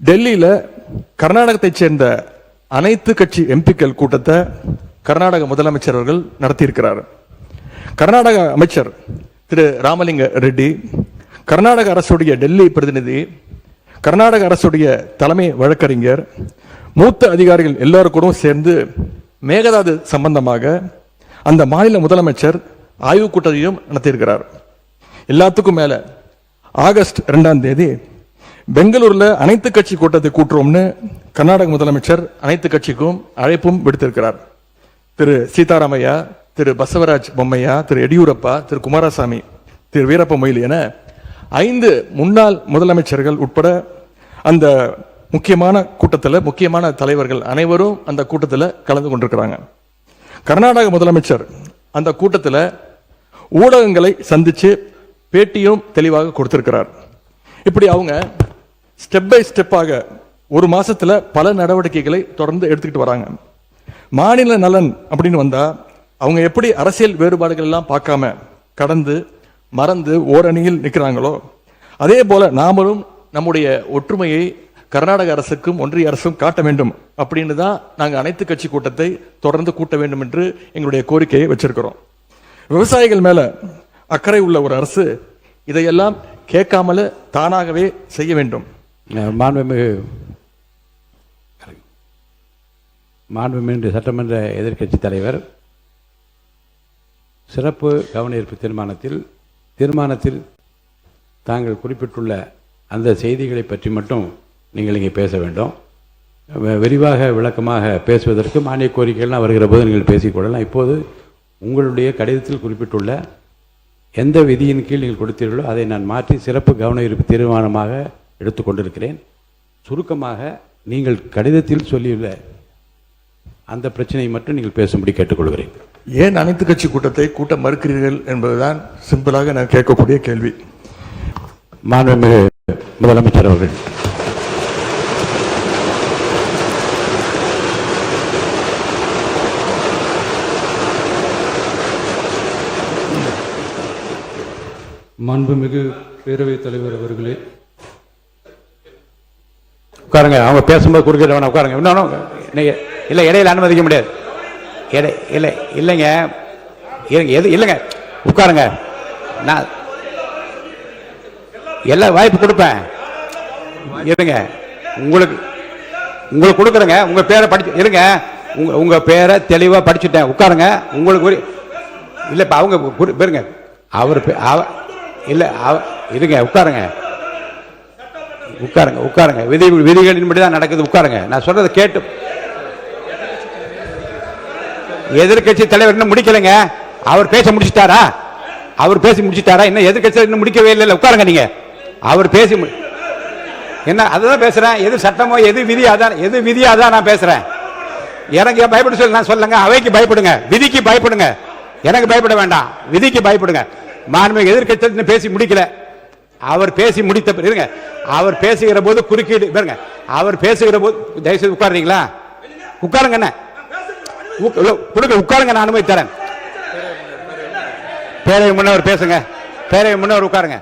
டெல்லியில கர்நாடகத்தைச் சேர்ந்த அனைத்து கட்சி எம்பிக்கள் கூட்டத்தை கர்நாடக முதலமைச்சர் அவர்கள் நடத்தியிருக்கிறார். கர்நாடக அமைச்சர் திரு ராமலிங்க ரெட்டி, கர்நாடக அரசுடைய டெல்லி பிரதிநிதி, கர்நாடக அரசுடைய தலைமை வழக்கறிஞர், மூத்த அதிகாரிகள் எல்லாரும் சேர்ந்து மேகதாது சம்பந்தமாக அந்த மாநில முதலமைச்சர் ஆய்வு கூட்டத்தையும் நடத்தியிருக்கிறார். எல்லாத்துக்கும் மேல ஆகஸ்ட் 2ஆம் தேதி பெங்களூர்ல அனைத்து கட்சி கூட்டத்தை கூட்டுறோம்னு கர்நாடக முதலமைச்சர் அனைத்து கட்சிக்கும் அழைப்பும் விடுத்திருக்கிறார். திரு சீதாராமையா, திரு பசவராஜ் பொம்மையா, திரு எடியூரப்பா, திரு குமாரசாமி, திரு வீரப்ப மொய்லி என 5 முன்னாள் முதலமைச்சர்கள் உட்பட அந்த முக்கியமான கூட்டத்தில் முக்கியமான தலைவர்கள் அனைவரும் அந்த கூட்டத்தில் கலந்து கொண்டிருக்கிறாங்க. கர்நாடக முதலமைச்சர் அந்த கூட்டத்தில் ஊடகங்களை சந்திச்சு பேட்டியும் தெளிவாக கொடுத்திருக்கிறார். இப்படி அவங்க ஸ்டெப் பை ஸ்டெப்பாக ஒரு மாசத்துல பல நடவடிக்கைகளை தொடர்ந்து எடுத்துக்கிட்டு வராங்க. மாநில நலன் அப்படின்னு வந்தா அவங்க எப்படி அரசியல் வேறுபாடுகள் எல்லாம் பார்க்காம கடந்து மறந்து ஓரணியில் நிற்கிறாங்களோ அதே போல நாமளும் நம்முடைய ஒற்றுமையை கர்நாடக அரசுக்கும் ஒன்றிய அரசும் காட்ட வேண்டும் அப்படின்னு தான் நாங்கள் அனைத்து கட்சி கூட்டத்தை தொடர்ந்து கூட்ட வேண்டும் என்று எங்களுடைய கோரிக்கையை வச்சிருக்கிறோம். விவசாயிகள் மேல அக்கறை உள்ள ஒரு அரசு இதையெல்லாம் கேட்காமல தானாகவே செய்ய வேண்டும். மாண்புமிகு சட்டமன்ற எதிர்க்கட்சி தலைவர் சிறப்பு கவன ஈர்ப்பு தீர்மானத்தில் தாங்கள் குறிப்பிட்டுள்ள அந்த செய்திகளை பற்றி மட்டும் நீங்கள் இங்கே பேச வேண்டும். விரிவாக விளக்கமாக பேசுவதற்கு மானிய கோரிக்கைகள்லாம் வருகிற போது நீங்கள் பேசிக்கொள்ளலாம். இப்போது உங்களுடைய கடிதத்தில் குறிப்பிட்டுள்ள எந்த விதியின் கீழ் நீங்கள் கொடுத்தீர்களோ அதை நான் மாற்றி சிறப்பு கவன ஈர்ப்பு தீர்மானமாக எடுத்துக்கொண்டிருக்கிறேன். சுருக்கமாக நீங்கள் கடிதத்தில் சொல்லியுள்ள அந்த பிரச்சனையை மட்டும் நீங்கள் பேசும்படி கேட்டுக்கொள்கிறேன். ஏன் அனைத்து கட்சி கூட்டத்தை கூட்ட மறுக்கிறீர்கள் என்பதுதான் சிம்பிளாக நான் கேட்கக்கூடிய கேள்வி. மாண்புமிகு முதலமைச்சர் அவர்கள். மாண்புமிகு பேரவைத் தலைவர் அவர்களே, உட்காருங்க. அவங்க பேசும்போது குறுக்கிட வேணாம், உட்காருங்க. இன்னொன்று இல்லை, இடையில அனுமதிக்க முடியாது. இல்லைங்க, இல்லைங்க, உட்காருங்க. நான் எல்லா வாய்ப்பு கொடுப்பேன். இருங்க, உங்களுக்கு கொடுக்குறேங்க. உங்க பேரை படிச்சு இருங்க. உங்க பேரை தெளிவா படிச்சுட்டேன். உட்காருங்க. உங்களுக்கு இல்லை, இப்போ அவங்க பேருங்க. அவர் இல்லை, இருங்க, உட்காருங்க. உட்காருங்க. விதிகளின்படி தான் நடக்குது. உட்காருங்க. நான் சொல்றதை கேட்டு. எதிர்கட்சி தலைவர் இன்னும் முடிக்கலைங்க. அவர் பேசி முடிச்சுட்டாரா? இன்னும் எதிர்கட்சி இன்னும் முடிக்கவே இல்லை. உட்காருங்க. நீங்க அவர் பேசி என்ன அதான் பேசுறேன். எது சட்டமோ எது விதியோ அதான் நான் பேசுறேன். எனக்கு பயப்பட சொல்லி நான் சொல்லுங்க. அவைக்கு பயப்படுங்க, விதிக்கு பயப்படுங்க. எனக்கு பயப்பட வேண்டாம், விதிக்கு பயப்படுங்க. மாண்புமிகு எதிர்கட்சி பேசி முடிக்கல. அவர் பேசி முடித்த இருங்க. அவர் பேசுகிற போது குறுக்கீடு பாருங்க. அவர் பேசுகிற போது தயவுசெய்து உட்காருறீங்களா? உட்காருங்க. என்ன உட்காருங்க, நான் அனுமதி தரேன். பேரவை முன்னவர் பேசுங்க. பேரவை முன்னவர் உட்காருங்க.